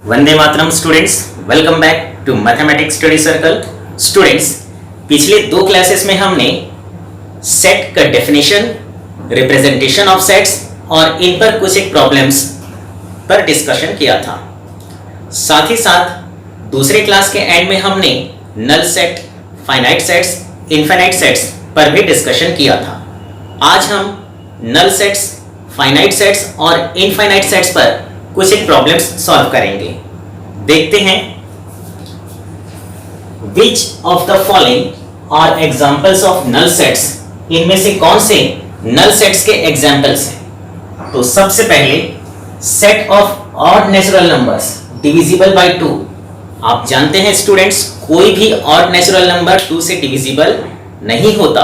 Vande Mataram students, welcome back to mathematics study circle. Students, पिछले दो classes में हमने सेट का डेफिनेशन, रिप्रेजेंटेशन ऑफ सेट्स और इन पर कुछ एक प्रॉब्लम्स पर डिस्कशन किया था। साथ ही साथ दूसरे क्लास के एंड में हमने null set, finite sets, infinite sets पर भी डिस्कशन किया था। आज हम नल सेट्स, फाइनाइट सेट्स और इनफाइनाइट सेट्स पर कुछ एक प्रॉब्लम्स सॉल्व करेंगे। देखते हैं which of the following are examples of null sets। इनमें से कौन से नल सेट्स के एग्जांपल्स हैं। तो सबसे पहले set of odd natural numbers divisible by 2। आप जानते हैं स्टूडेंट्स, कोई भी ऑड नेचुरल नंबर 2 से डिविजिबल नहीं होता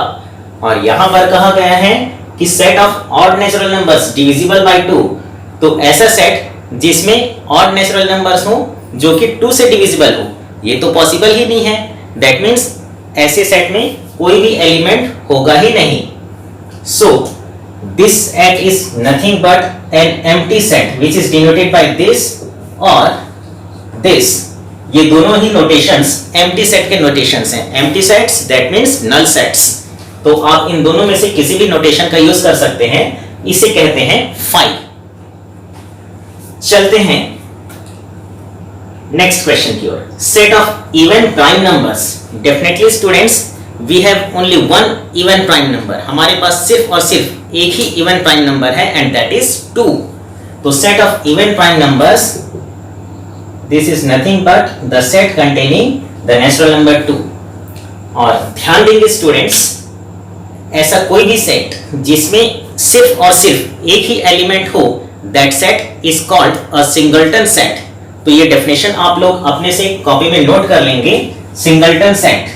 और यहां पर कहा गया है कि set of odd natural numbers divisible by 2। तो ऐसा सेट जिसमें ऑड नेचुरल नंबर्स हो जो कि 2 से डिविजिबल हो, ये तो पॉसिबल ही नहीं है। दैट मींस ऐसे सेट में कोई भी एलिमेंट होगा ही नहीं। So this set is nothing but an empty set which is denoted by this और दिस। ये दोनों ही नोटेशंस एम्प्टी सेट के नोटेशंस हैं। Empty sets that means null sets. तो आप इन दोनों में से किसी भी नोटेशन का यूज कर सकते हैं। इसे कहते हैं फाई। चलते हैं नेक्स्ट क्वेश्चन की ओर। Set of even prime numbers. Definitely students, we have only one even prime number. हमारे पास सिर्फ और सिर्फ एक ही इवन प्राइम नंबर है एंड दैट इज 2। तो set of even prime numbers, this is nothing but the set containing the natural number 2। और ध्यान देंगे स्टूडेंट्स, ऐसा कोई भी सेट जिसमें सिर्फ और सिर्फ एक ही एलिमेंट हो, that set is called a singleton set. तो ये डेफिनेशन आप लोग अपने से कॉपी में नोट कर लेंगे। Singleton set,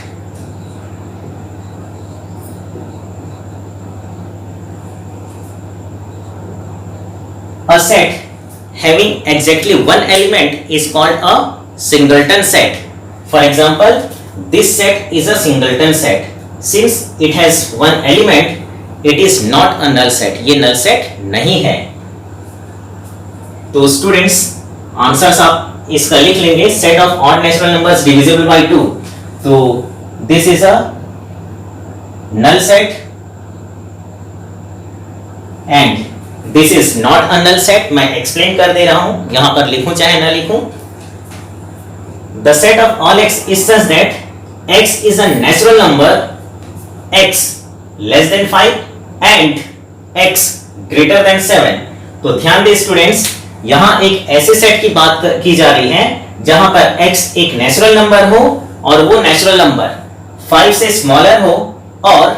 a set having exactly one element is called a singleton set. For example, this set is a singleton set. Since it has one element, it is not a null set. ये null set नहीं है। तो students, answers आप इसका लिख लेंगे। Set of odd natural numbers divisible by 2। तो this is a null set and this is not a null set। मैं एक्सप्लेन कर दे रहा हूं, यहां पर लिखूं चाहे ना लिखूं। The set of all x is such that x is a natural number x less than 5 and x greater than 7। तो ध्यान दें स्टूडेंट्स, यहां एक ऐसे सेट की बात की जा रही है जहां पर x एक नेचुरल नंबर हो और वो नेचुरल नंबर 5 से स्मॉलर हो और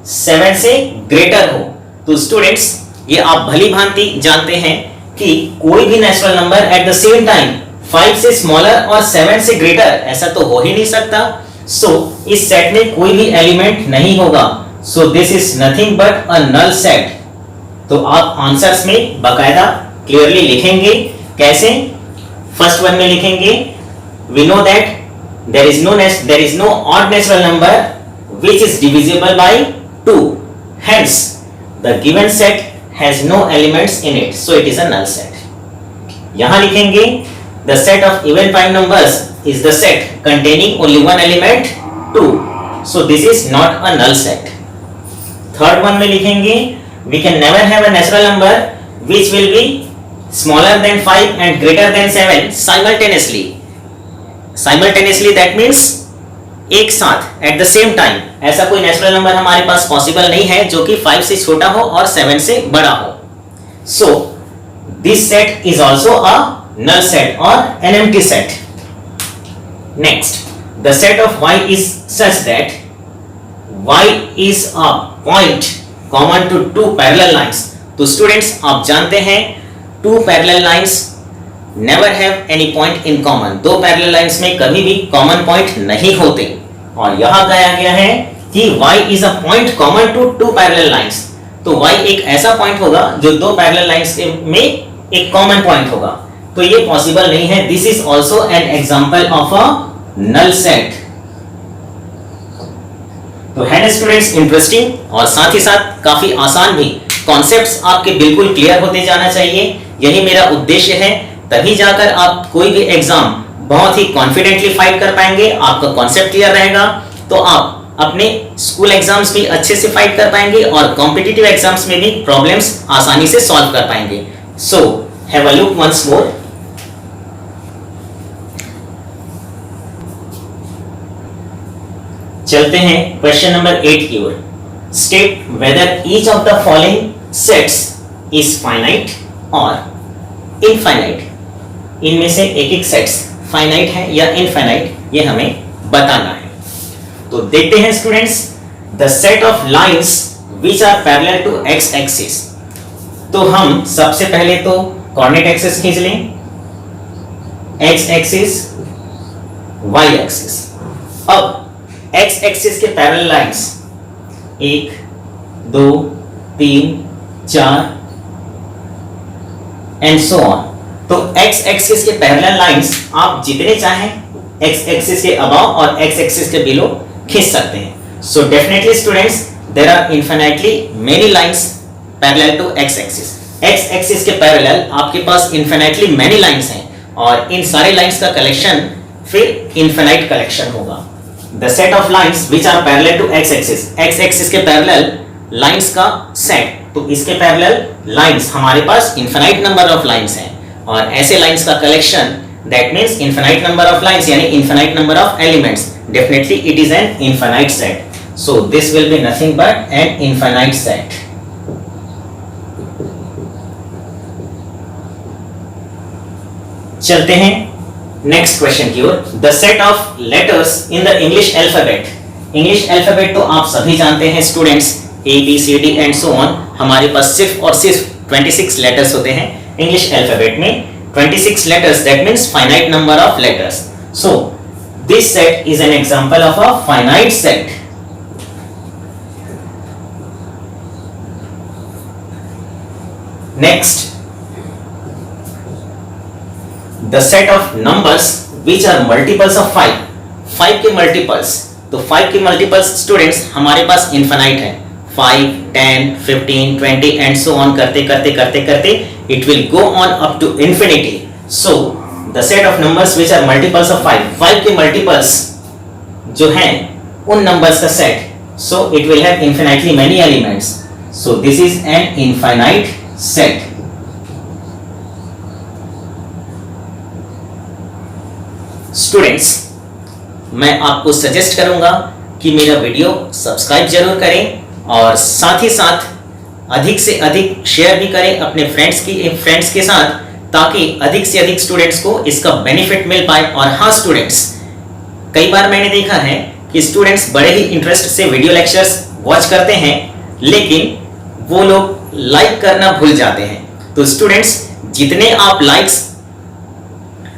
7 से ग्रेटर हो। तो स्टूडेंट्स, ये आप भली भांति जानते हैं कि कोई भी natural number at the same time 5 से स्मॉलर और 7 से ग्रेटर ऐसा तो हो ही नहीं सकता। सो इस सेट में कोई भी एलिमेंट नहीं होगा। So this is nothing but a null set. तो आप आंसर्स में बाकायदा क्लियरली लिखेंगे। कैसे? फर्स्ट वन में लिखेंगे, we know that there is no odd natural number which is divisible by 2, hence the given set has no elements in it, so it is a null set. यहां लिखेंगे, the set of even prime numbers is the set containing only one element 2, so this is not a null set। Third one में लिखेंगे, we can never have a natural number which will be smaller than 5 and greater than 7 simultaneously। simultaneously that means एक साथ at the same time। ऐसा कोई natural number हमारे पास possible नहीं है जो कि 5 से छोटा हो और 7 से बड़ा हो। so this set is also a null set or an empty set। Next, the set of y is such that y is a point common to two parallel lines। तो स्टूडेंट्स, आप जानते हैं two parallel lines never have any point in common। दो parallel lines में कभी भी common point नहीं होते और यहाँ कहा गया है कि y is a point common to two parallel lines। तो y एक ऐसा point होगा जो दो parallel lines में एक common point होगा। तो ये पॉसिबल नहीं है। This is also an example of a null set. तो है स्टूडेंट्स इंटरेस्टिंग और साथ ही साथ काफी आसान भी। कॉन्सेप्ट्स आपके बिल्कुल क्लियर होते जाना चाहिए, यही मेरा उद्देश्य है तभी जाकर आप कोई भी एग्जाम बहुत ही कॉन्फिडेंटली फाइट कर पाएंगे, आपका कॉन्सेप्ट क्लियर रहेगा, तो आप अपने स्कूल एग्जाम्स भी अच्छे से फाइट कर पाएंगे और कॉम्पिटिटिव एग्जाम्स में भी प्रॉब्लम्स आसानी से सॉल्व कर पाएंगे। So have a look once more. चलते हैं क्वेश्चन नंबर 8 की ओर। State whether each of the following sets is finite और इनफाइनाइट। इनमें से एक एक सेट्स फाइनाइट है या इनफाइनाइट, ये हमें बताना है। तो देखते हैं students, the set of lines which are parallel to x axis. तो हम सबसे पहले तो कोऑर्डिनेट एक्सिस खींच लें, एक्स एक्सिस, वाई एक्सिस। अब एक्स एक्सिस के parallel lines 1 2 3 4 and so on. तो एक्स एक्सिस के पैरेलल लाइंस आप जितने चाहें एक्स एक्सिस के अबव और एक्स एक्सिस के बिलो खींच सकते हैं। So definitely students, there are infinitely many lines parallel to x axis. X axis के पैरेलल आपके पास इनफिनिटली मेनी लाइंस हैं और इन सारे लाइंस का कलेक्शन फिर इनफिनाइट कलेक्शन होगा। The set of lines which are parallel to x axis, x axis के पैरेलल लाइंस का सेट, तो इसके पैरेलल लाइंस हमारे पास इनफिनाइट नंबर ऑफ लाइंस हैं और ऐसे लाइंस का collection that means infinite number of lines यानी infinite number of elements, definitely it is an infinite set. So this will be nothing but an infinite set. चलते हैं next question की ओर। The set of letters in the English alphabet. English alphabet तो आप सभी जानते हैं students, A B C D and so on. हमारे पास सिर्फ और सिर्फ 26 लेटर्स होते हैं इंग्लिश अल्फाबेट में। 26 letters, that means finite number of letters. So this set is an example of a finite set. Next, the set of numbers which are multiples of 5. 5 के multiples, तो 5 के multiples students हमारे पास infinite है। 5, 10, 15, 20 and so on करते करते करते करते it will go on up to infinity. So the set of numbers which are multiples of 5, 5 के multiples जो हैं उन numbers का set, so it will have infinitely many elements. So this is an infinite set. Students, मैं आपको suggest करूंगा कि मेरा वीडियो सब्सक्राइब जरूर करें और साथ ही साथ अधिक से अधिक शेयर भी करें अपने फ्रेंड्स के साथ, ताकि अधिक से अधिक स्टूडेंट्स को इसका बेनिफिट मिल पाए। और हाँ स्टूडेंट्स, कई बार मैंने देखा है कि स्टूडेंट्स बड़े ही इंटरेस्ट से वीडियो लेक्चर्स वॉच करते हैं, लेकिन वो लोग लाइक करना भूल जाते हैं। तो स्टूडेंट्स, जितने आप लाइक्स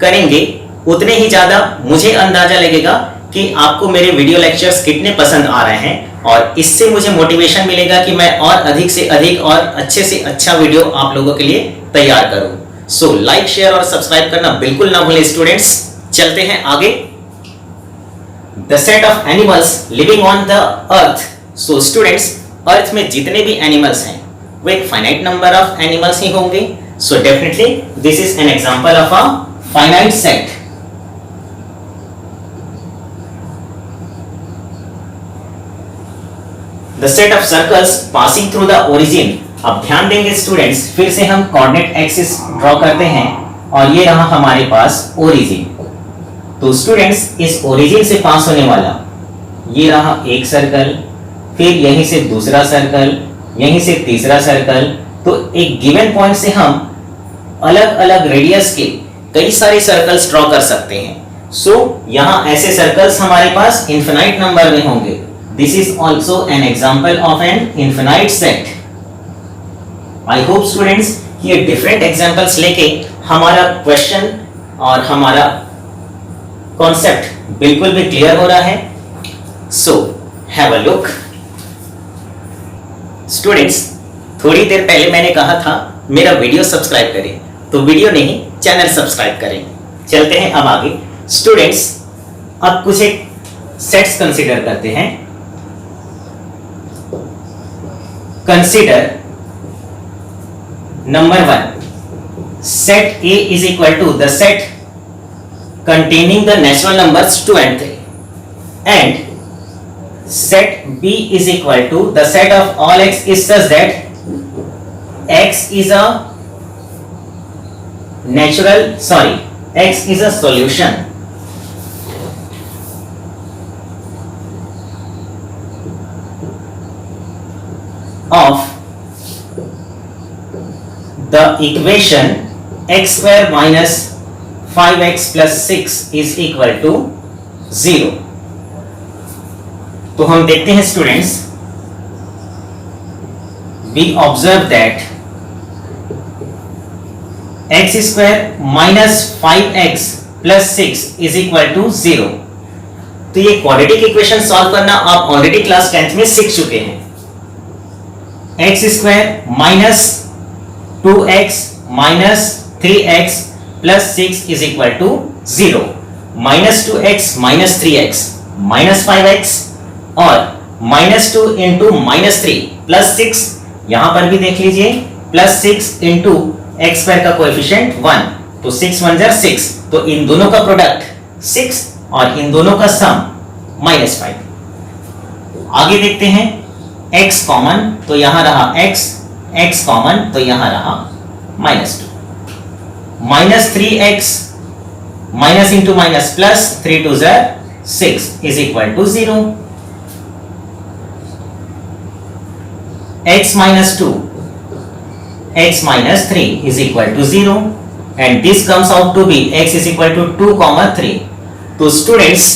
करेंगे उतने ही ज़्यादा मुझे अंदाजा लगेगा कि आपको मेरे वीडियो लेक्चर्स कितने पसंद आ रहे हैं और इससे मुझे मोटिवेशन मिलेगा कि मैं और अधिक से अधिक और अच्छे से अच्छा वीडियो आप लोगों के लिए तैयार करूं। सो लाइक, शेयर और सब्सक्राइब करना बिल्कुल ना भूलें स्टूडेंट्स। चलते हैं आगे। The set of animals living on the earth. So students, earth में जितने भी एनिमल्स हैं वो एक फाइनाइट नंबर ऑफ एनिमल्स ही होंगे। So definitely this is an example of a finite set. The set of circles passing through the origin. अब ध्यान देंगे स्टूडेंट्स, फिर से हम कोऑर्डिनेट एक्सिस ड्रॉ करते हैं और ये रहा हमारे पास ओरिजिन। तो स्टूडेंट्स, इस ओरिजिन से पास होने वाला ये रहा एक सर्कल, फिर यहीं से दूसरा सर्कल, यहीं से तीसरा सर्कल। तो एक गिवन पॉइंट से हम अलग अलग रेडियस के कई सारे सर्कल्स ड्रॉ कर सकते हैं। सो यहाँ ऐसे सर्कल्स हमारे पास इनफिनाइट नंबर में होंगे। This is also an example of an infinite set. I hope students कि ये different examples लेके हमारा question और हमारा concept बिल्कुल भी clear हो रहा है। So have a look. Students, थोड़ी देर पहले मैंने कहा था मेरा वीडियो सब्सक्राइब करें, तो वीडियो नहीं चैनल सब्सक्राइब करें। चलते हैं अब आगे। स्टूडेंट्स, अब कुछ एक सेट्स कंसीडर करते हैं। Consider number 1 set A is equal to the set containing the natural numbers 2 and 3, and set B is equal to the set of all x is such that x is a solution of the equation x square minus 5x plus 6 is equal to 0. तो हम देखते हैं students, we observe that x square minus 5x plus 6 is equal to 0. तो ये quadratic equation solve करना आप already class 10th में सीख चुके हैं. x square minus 2x minus 3x plus 6 is equal to 0. Minus 2x minus 3x minus 5x और minus 2 into minus 3 plus 6, यहां पर भी देख लीजिए प्लस 6 इंटू एक्स स्क्वायर का कोएफिशिएंट 1, तो 6 1 जार 6, तो इन दोनों का प्रोडक्ट 6 और इन दोनों का सम माइनस 5. आगे देखते हैं x कॉमन, तो यहां रहा x कॉमन, तो यहां रहा minus 2. Minus 3x minus into minus plus 3 2 जार 6 is equal to 0. x minus 2 x minus 3 is equal to 0, and this comes out to be x is equal to 2 comma 3. तो students,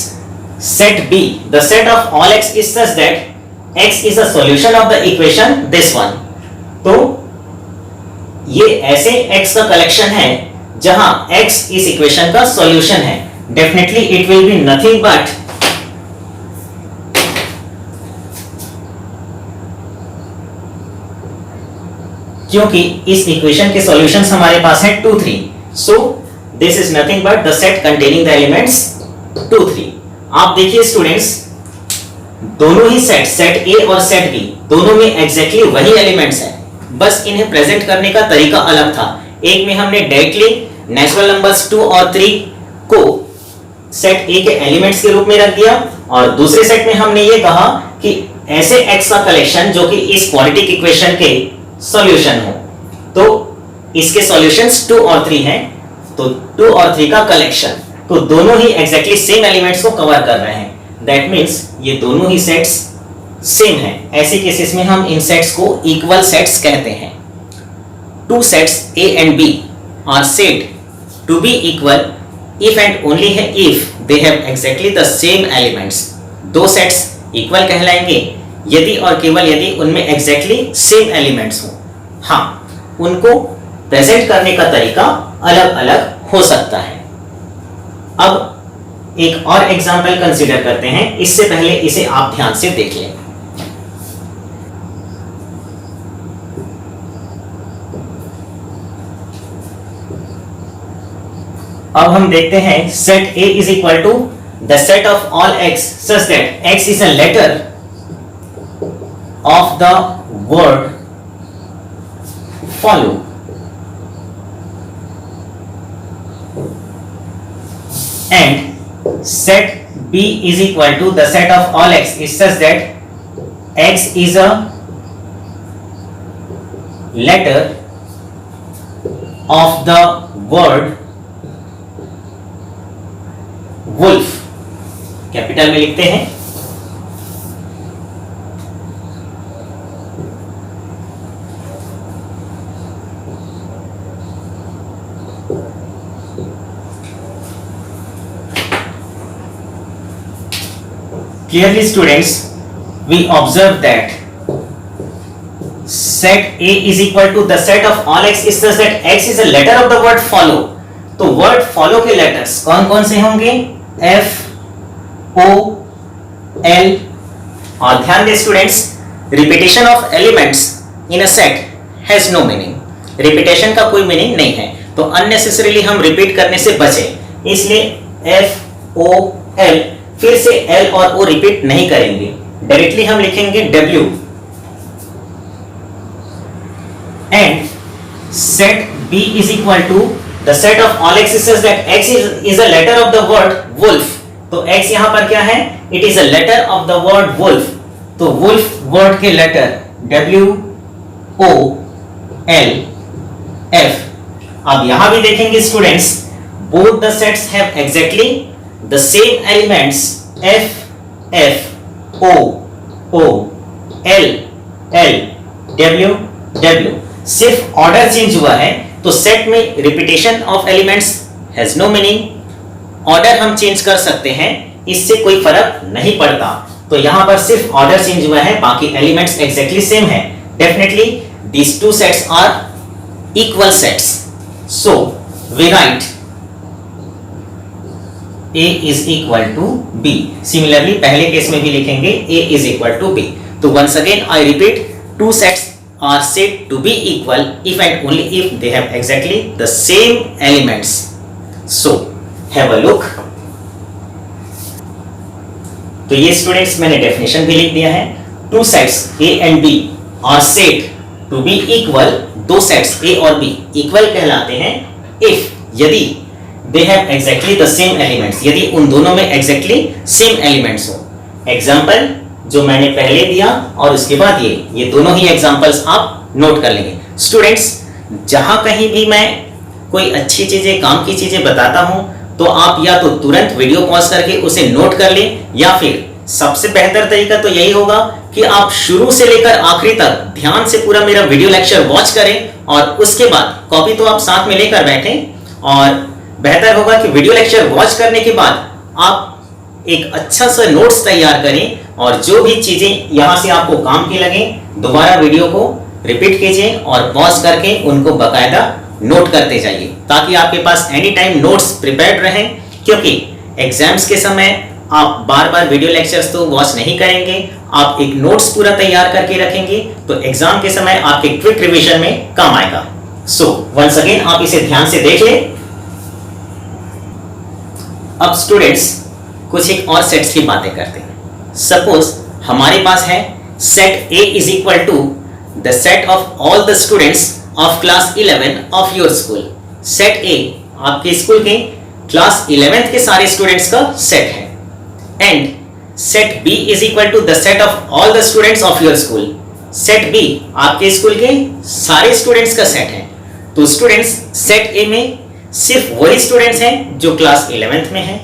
set B, the set of all x is such that x is a solution of the equation this one. तो ये ऐसे x का collection है जहां x इस equation का solution है. Definitely it will be nothing but क्योंकि इस इक्वेशन के सॉल्यूशंस हमारे पास है 2 3, सो this is nothing but the set containing the elements 2 3. आप देखिए स्टूडेंट्स, दोनों ही सेट A और सेट B, दोनों में एग्जैक्टली वही एलिमेंट्स हैं, बस इन्हें प्रेजेंट करने का तरीका अलग था. एक में हमने डायरेक्टली नेचुरल नंबर्स 2 और 3 को सेट A के एलिमेंट्स के रूप में रख दिया, और दूसरे सेट में हमने ये कहा कि ऐसे x का कलेक्शन जो कि इस क्वाड्रेटिक इक्वेशन के सॉल्यूशन हो. तो इसके सॉल्यूशंस 2 और 3 हैं, तो 2 और 3 का कलेक्शन, तो दोनों ही एग्जैक्टली सेम एलिमेंट्स को कवर कर रहे हैं. दैट मींस ये दोनों ही सेट्स सेम हैं. ऐसे केसेस में हम इन सेट्स को इक्वल सेट्स कहते हैं. Two sets A and B are said to be equal if and only if they have exactly the same elements. दो सेट्स इक्वल कहलाएंगे यदि और केवल यदि उनमें एग्जैक्टली सेम एलिमेंट्स हो. हाँ, उनको प्रेजेंट करने का तरीका अलग अलग हो सकता है. अब एक और एग्जांपल कंसीडर करते हैं, इससे पहले इसे आप ध्यान से देख लें. अब हम देखते हैं set A is equal to the set of all x such that x is a letter of the word follow, and set B is equal to the set of all x is such that x is a letter of the word wolf. Capital में लिखते हैं. Clearly students, we observe that set A is equal to the set of all x is such that x is a letter of the word follow. तो word follow के letters कौन कौन से होंगे? F, O, L. और ध्यान दें students, repetition of elements in a set has no meaning. Repetition का कोई मीनिंग नहीं है, तो अननेसेसरीली हम रिपीट करने से बचें. इसलिए F, O, L, फिर से L और O रिपीट नहीं करेंगे. डायरेक्टली हम लिखेंगे W. And set B is equal to the set of all x is that x is a letter of the word wolf. तो x यहाँ पर क्या है? It is a letter of the word wolf. तो wolf word के letter W O L F. अब यहाँ भी देखेंगे students, both the sets have exactly the same elements F F O O L L W W. सिर्फ order change हुआ है, तो सेट में repetition of elements has no meaning. Order हम चेंज कर सकते हैं, इससे कोई फर्क नहीं पड़ता। तो यहां पर सिर्फ ऑर्डर चेंज हुआ है, बाकी एलिमेंट्स एग्जैक्टली सेम है। Definitely these two sets are equal sets, so we write A is equal to B. Similarly पहले केस में भी लिखेंगे A is equal to B. तो once again I repeat, two sets are said to be equal if and only if they have exactly the same elements. So have a look. तो ये students मैंने definition भी लिख दिया है। Two sets A and B are said to be equal. दो sets A और B equal कहलाते हैं if, यदि they have exactly the same elements, यदि उन दोनों में exactly same elements हो। एग्जाम्पल जो मैंने पहले दिया और उसके बाद ये दोनों ही एग्जाम्पल्स आप नोट कर लेंगे। स्टूडेंट्स, जहां कहीं भी मैं कोई अच्छी चीजें, काम की चीजें बताता हूं, तो आप या तो तुरंत वीडियो पॉज करके उसे नोट कर लें, या फिर सबसे बेहतर तरीका तो यही होगा कि आप शुरू से लेकर आखिरी तक ध्यान से पूरा मेरा वीडियो लेक्चर वॉच करें, और उसके बाद कॉपी तो आप साथ में लेकर बैठें। और बेहतर होगा कि वीडियो लेक्चर वॉच करने के बाद आप एक अच्छा सा नोट्स तैयार करें, और जो भी चीजें यहां से आपको काम की लगे दोबारा वीडियो को रिपीट कीजिए और पॉज करके उनको बकायदा नोट करते जाइए, ताकि आपके पास एनी टाइम नोट्स प्रिपेयर्ड रहें। क्योंकि एग्जाम्स के समय आप बार बार वीडियो लेक्चर्स तो वॉच नहीं करेंगे, आप एक नोट्स पूरा तैयार करके रखेंगे, तो एग्जाम के समय आपके क्विक रिवीजन में काम आएगा। सो वंस अगेन आप इसे ध्यान से देख लें। अब स्टूडेंट्स कुछ एक और सेट्स की बातें करते हैं। सपोज हमारे पास है set A is equal to the set of all the students of class 11 of your school. Set A आपके स्कूल के क्लास 11th के सारे स्टूडेंट्स का सेट है, and set B is equal to the set of all the students of your school. Set B आपके school के सारे students का सेट है। तो स्टूडेंट्स, सेट A में सिर्फ वही स्टूडेंट्स हैं जो क्लास 11th में हैं,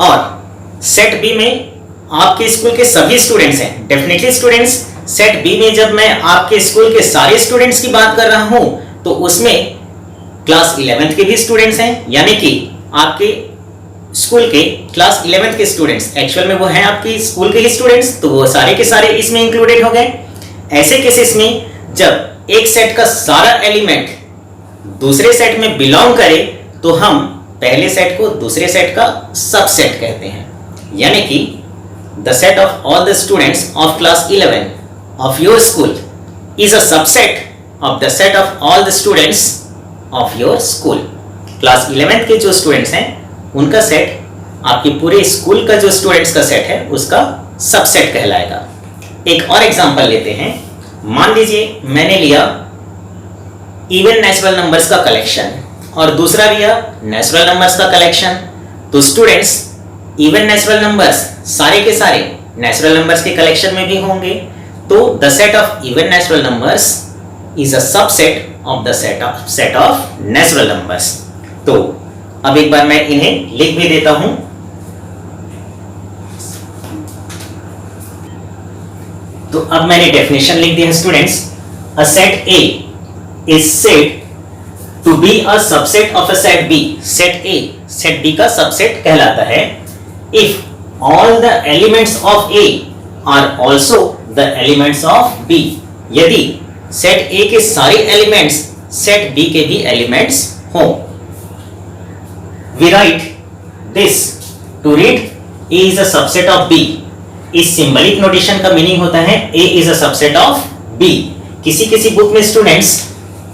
और सेट B में आपके स्कूल के सभी स्टूडेंट्स हैं। डेफिनेटली स्टूडेंट्स, सेट B में जब मैं आपके स्कूल के सारे स्टूडेंट्स की बात कर रहा हूं, तो उसमें क्लास 11th के भी स्टूडेंट्स हैं, यानी कि आपके स्कूल के क्लास 11th के स्टूडेंट्स एक्चुअल में वो हैं आपके स्कूल के ही स्टूडेंट्स, तो वो सारे के सारे इसमें इंक्लूडेड हो गए। ऐसे केसेस में जब एक सेट का सारा एलिमेंट दूसरे सेट में बिलोंग करे, तो हम पहले सेट को दूसरे सेट का सबसेट कहते हैं, यानी कि the set of all the students of class 11 of your school is a subset of the set of all the students of your school. Class 11th के जो स्टूडेंट्स हैं उनका सेट आपके पूरे स्कूल का जो स्टूडेंट्स का सेट है उसका सबसेट कहलाएगा। एक और एग्जांपल लेते हैं। मान लीजिए मैंने लिया इवन नेचुरल नंबर्स का कलेक्शन और दूसरा लिया नेचुरल नंबर्स का कलेक्शन। तो स्टूडेंट्स, इवन नेचुरल नंबर्स सारे के सारे नेचुरल नंबर्स के कलेक्शन में भी होंगे, तो the set of even natural numbers is a subset of the set of natural numbers. तो अब एक बार मैं इन्हें लिख भी देता हूं। तो अब मैंने डेफिनेशन लिख दी है students. A set A is said to be a subset of a set B. Set A set B का सबसेट कहलाता है if all the elements of A are also the elements of B. यदि set A के सारे elements set B के भी elements हों। We write this to read A is a subset of B. इस सिंबलिक नोटेशन का meaning होता है A is a subset of B. किसी किसी बुक में स्टूडेंट्स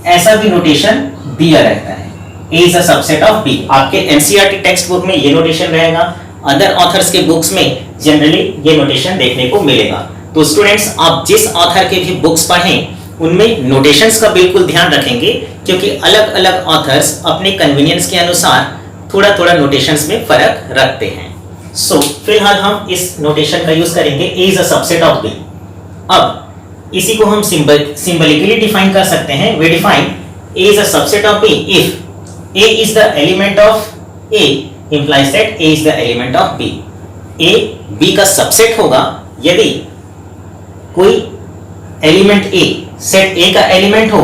ऐसा भी नोटेशन दिया रहता है, A is a subset of B। आपके NCERT टेक्स्ट बुक में ये नोटेशन रहेगा, अदर ऑथर्स के बुक्स में जनरली ये नोटेशन देखने को मिलेगा। तो स्टूडेंट्स, आप जिस ऑथर के भी बुक्स पढ़ें उनमें नोटेशंस का बिल्कुल ध्यान रखेंगे, क्योंकि अलग अलग ऑथर्स अपने कन्वीनियंस के अनुसार थोड़ा थोड़ा नोटेशंस में फर्क रखते हैं। सो फिलहाल हम इस नोटेशन का यूज करेंगे, A is a subset of B. अब इसी को हम सिंबलिकली डिफाइन कर सकते हैं। We define A is a subset of B if A is the element of A implies that A is the element of B. A B का subset होगा यदि कोई एलिमेंट A सेट A का element हो,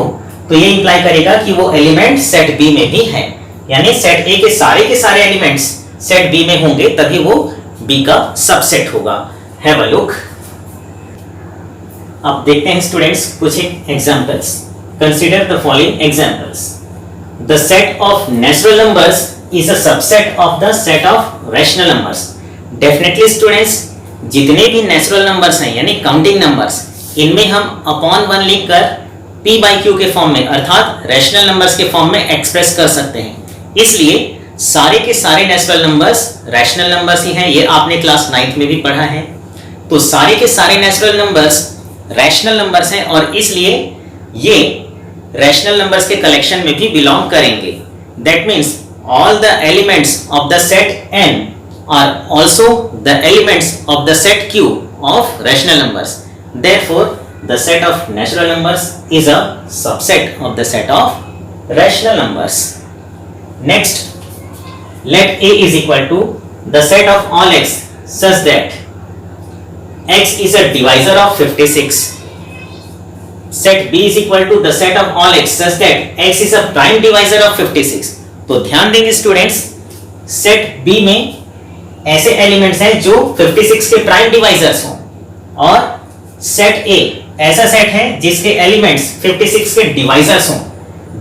तो ये imply करेगा कि वो एलिमेंट सेट B में भी है। यानी सेट A के सारे एलिमेंट्स सेट B में होंगे, तभी वो B का सबसेट होगा। Have a look. अब देखते हैं स्टूडेंट्स कुछ examples. Consider the following examples. The set of natural numbers is a subset of the set of rational numbers. Definitely students, जितने भी नेचुरल नंबर्स हैं यानी काउंटिंग नंबर्स, इनमें हम अपॉन 1 लिखकर p by q के फॉर्म में अर्थात रैशनल नंबर्स के फॉर्म में एक्सप्रेस कर सकते हैं। इसलिए सारे के सारे नेचुरल नंबर्स रैशनल नंबर्स ही हैं। ये आपने क्लास 9th में भी पढ़ा है। तो सारे के सारे नेचुरल नंबर्स रैशनल नंबर्स हैं और इसलिए ये रैशनल नंबर्स के कलेक्शन में भी बिलोंग करेंगे। That means all the elements of the set n are also the elements of the set q of rational numbers. Therefore, the set of natural numbers is a subset of the set of rational numbers. Next, let A is equal to the set of all x such that x is a divisor of 56. Set B is equal to the set of all x such that x is a prime divisor of 56. तो ध्यान देंगे students, set B में ऐसे elements हैं जो 56 के prime divisors हों, और सेट ए ऐसा सेट है जिसके एलिमेंट्स 56 के डिवाइजर्स हों।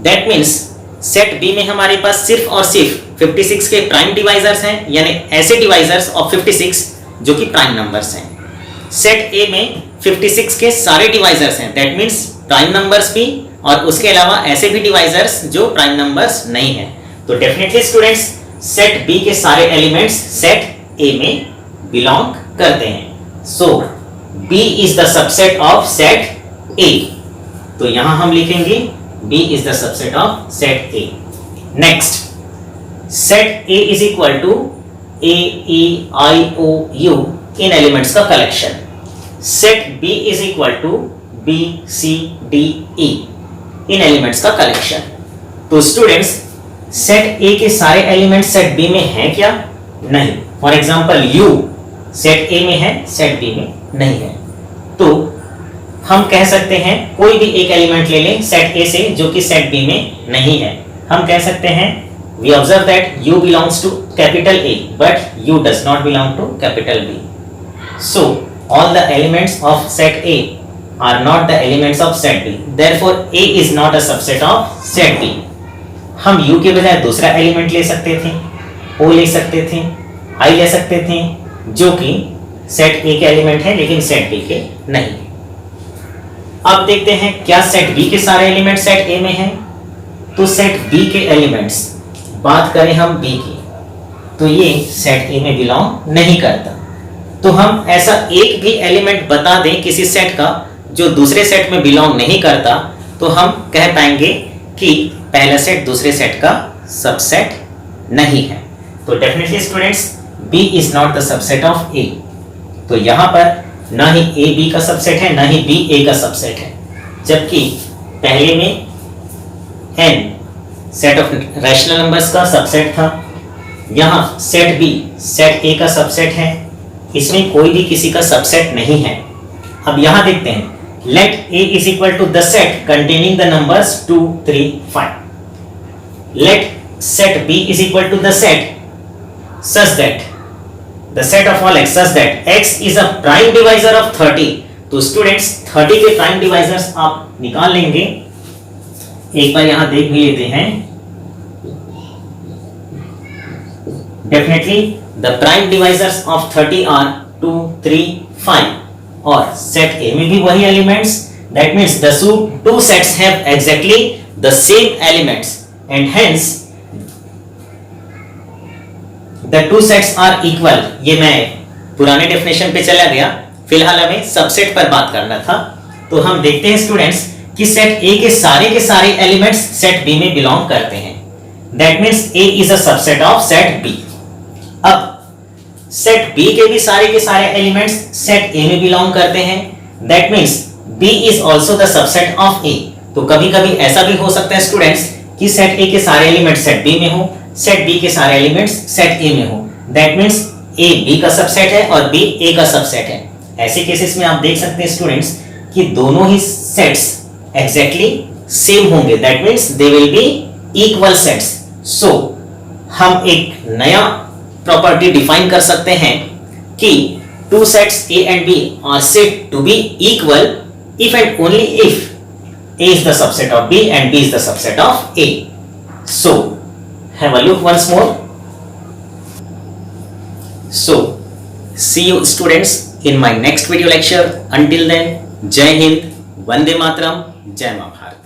दैट मींस सेट बी में हमारे पास सिर्फ और सिर्फ 56 के प्राइम डिवाइजर्स हैं, यानी ऐसे डिवाइजर्स ऑफ 56 जो कि प्राइम नंबर्स हैं। सेट ए में 56 के सारे डिवाइजर्स हैं, दैट मींस प्राइम नंबर्स भी और उसके अलावा ऐसे भी डिवाइजर्स जो प्राइम नंबर्स नहीं हैं। तो डेफिनेटली स्टूडेंट्स, सेट बी के सारे एलिमेंट्स सेट ए में बिलोंग करते हैं। So B is the subset of set A. तो यहां हम लिखेंगे B is the subset of set A. Next, set A is equal to A E I O U इन एलिमेंट्स का collection. Set B is equal to B C D E इन elements का collection. तो students, set A के सारे element set B में हैं क्या? नहीं। For example U set A में है, सेट बी में नहीं है। तो हम कह सकते हैं कोई भी एक एलिमेंट ले लें सेट ए से जो कि सेट बी में नहीं है। हम कह सकते हैं we observe that u belongs to capital A but u does not belong to capital B. So all the elements of set A are not the elements of set B. Therefore A is not a subset of set B. हम u के बजाय दूसरा element ले सकते थे, o ले सकते थे, i ले सकते थे, जो कि सेट a के एलिमेंट है लेकिन सेट b के नहीं। अब देखते हैं क्या सेट b के सारे एलिमेंट सेट a में हैं। तो सेट b के एलिमेंट्स, बात करें हम b की, तो ये सेट a में बिलोंग नहीं करता। तो हम ऐसा एक भी एलिमेंट बता दें किसी सेट का जो दूसरे सेट में बिलोंग नहीं करता, तो हम कह पाएंगे कि पहला सेट दूसरे सेट का सबसेट नहीं है। तो definitely students, B is not the subset of A। तो यहां पर ना ही A B का सबसेट है, ना ही B A का सबसेट है। जबकि पहले में n set of rational numbers का सबसेट था, यहां सेट B सेट A का सबसेट है, इसमें कोई भी किसी का सबसेट नहीं है। अब यहां देखते हैं, let A is equal to the set containing the numbers 2, 3, 5. Let set B is equal to the set such that the set of all x such that x is a prime divisor of 30. तो students 30 के prime divisors आप निकाल लेंगे। एक बार यहां देख भी लेते हैं। Definitely the prime divisors of 30 are 2, 3, 5 और सेट A में भी वही elements. That means the two sets have exactly the same elements and hence the two sets are equal. ये मैं पुराने डेफिनेशन पे चला गया, फिलहाल हमें सबसेट पर बात करना था। तो हम देखते हैं स्टूडेंट्स कि सेट ए के सारे एलिमेंट्स सेट बी में बिलोंग करते हैं। That means A is a subset of set B. अब सेट बी के भी सारे एलिमेंट्स सेट ए में बिलोंग करते हैं। That means B is also the subset of A. तो कभी कभी ऐसा भी हो सकता है स्टूडेंट्स कि सेट ए के सारे एलिमेंट्स सेट बी में हो, सेट बी के सारे एलिमेंट्स सेट ए में हो। दैट मीन्स ए बी का सबसेट है और बी ए का सबसेट है। ऐसे केसेस में आप देख सकते हैं स्टूडेंट्स कि दोनों ही सेट्स एग्जैक्टली सेम होंगे। That means they will be equal sets. So हम एक नया प्रॉपर्टी डिफाइन कर सकते हैं कि two sets A and B are said to be equal if and only if A is the subset of B and B is the subset of A. So, have a look once more. So, see you students in my next video lecture. Until then, Jai Hind, Vande Mataram, Jai Maa Bharat.